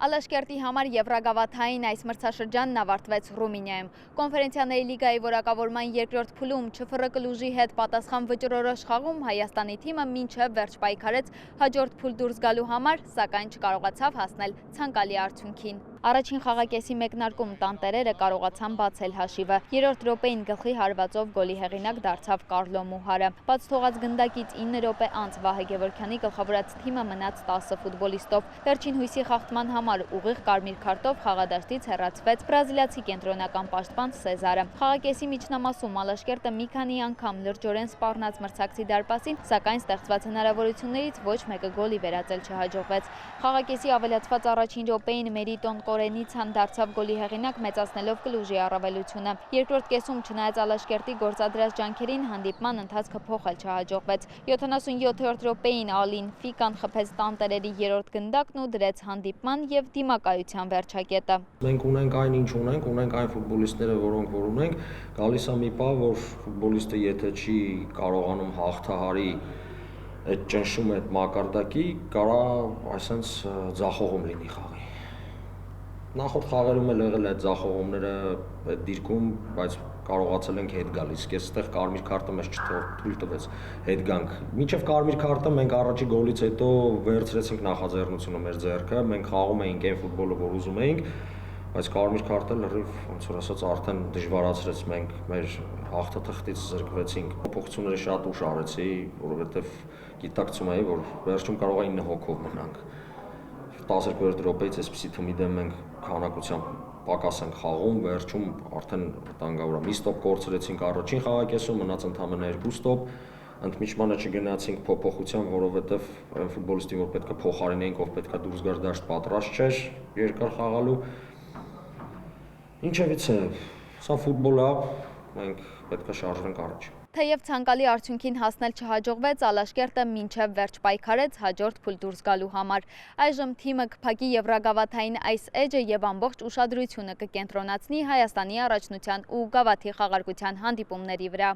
Ալաշկերտի համար Եվրագավաթային այս մրցաշրջանն ավարտվեց Ռումինիայում։ Կոնֆերենցիաների լիգայի որակավորման երկրորդ փուլում ՉՖՌ Կլուժի հետ պատասխան վճռորոշ խաղում Հայաստանի թիմը մինչև վերջ պայքարեց հաջորդ փուլ դուրս գալու համար, սակայն չկարողացավ հասնել ցանկալի արդյունքին։ Առաջին խաղակեսի մեկնարկում տանտերերը կարողացան բացել հաշիվը։ Երրորդ րոպեին գլխի հարվածով գոլի հեղինակ դարձավ Կարլո Մուհարը։ Բաց թողած գնդակից 9 րոպե անց Վահե Գևորգյանի գլխավորած թիմը մնաց 10 ֆուտբոլիստով։ Վերջին հույսի խախտման համար ուղիղ կարմիր քարտով խաղադաշտից հեռացվեց բրազիլիացի կենտրոնական պաշտպան Սեզարը։ Խաղակեսի միջնամասում Ալաշկերտը մի քանի անգամ լրջորեն սպառնաց մրցակցի դարպասին, սակայն ստեղծված հնարավորություններից ոչ մեկը գոլի վերածել չհաջողվեց։ Խաղակեսի ավելացված առաջին րոպեին Մերիտոն Կորենիցան դարձավ գոլի հեղինակ, մեծացնելով Կլուժի առավելությունը։ Երկրորդ կեսում չնայած Ալաշկերտի գործադրած ջանքերին հանդիպման ընթացքը փոխել չհաջողվեց։ 77-րդ րոպեին Ալին Ֆիկան խփեց տանտերերի երրորդ գնդակն ու դրեց հանդիպման եւ դիմակայության վերջակետը։ Մենք ունենք այն ինչ ունենք այն ֆուտբոլիստները, որոնք որ ունենք, գալիս է մի պահ, որ ֆուտբոլիստը եթե չի կարողանում հաղթահարի այդ ճնշում այդ մակարդակի, կարա այսպես ձախողում լինի խաղի։ Նախորդ խաղերում էլ եղել է այդ ձախողումները այդ դիրքում, բայց կարողացել ենք հետ գալ, իսկ այստեղ կարմիր քարտը մեզ չթույլ տվեց հետ գանք։ Մինչև կարմիր քարտը մենք առաջի գոլից հետո վերցրեցինք նախաձեռնությունը մեր ձեռքը, մենք խաղում էինք այն ֆուտբոլը, որ ուզում էինք, բայց կարմիր քարտը լրիվ, ոնց որ ասած, արդեն դժվարացրեց, մենք մեր հաղթաթղթից զրկվեցինք։ Փոփոխությունները շատ ուշ արեցի, որովհետև գիտակցում էի, որ վերջում կարող է 9 հոգով մնանք։ 12-րդ րոպեից այսպեսի թմի դեմ մենք քանակությամբ պակաս ենք խաղում, վերջում արդեն վտանգավոր է։ Մի ստոպ կորցրեցինք առաջին խաղակեսում, մնաց ընդամենը 2 ստոպ, ընդմիջմանը չգնացինք փոփոխության, որովհետև այն ֆուտբոլիստին, որ պետք է փոխարինեինք, ով պետք է դուրս գար, դաշտ պատրաստ չէր երկար խաղալու։ Ինչևից է, սա ֆուտբոլ է, մենք պետք է շարժվենք առաջ։ Թեև ցանկալի արդյունքին հասնել չհաջողվեց, Ալաշկերտը մինչև վերջ պայքարեց հաջորդ փուլ դուրս գալու համար։ Այժմ թիմը կփակի Եվրագավաթային այս էջը եւ ամբողջ ուշադրությունը կկենտրոնացնի Հայաստանի առաջնության ու գավաթի խաղարկության հանդիպումների վրա։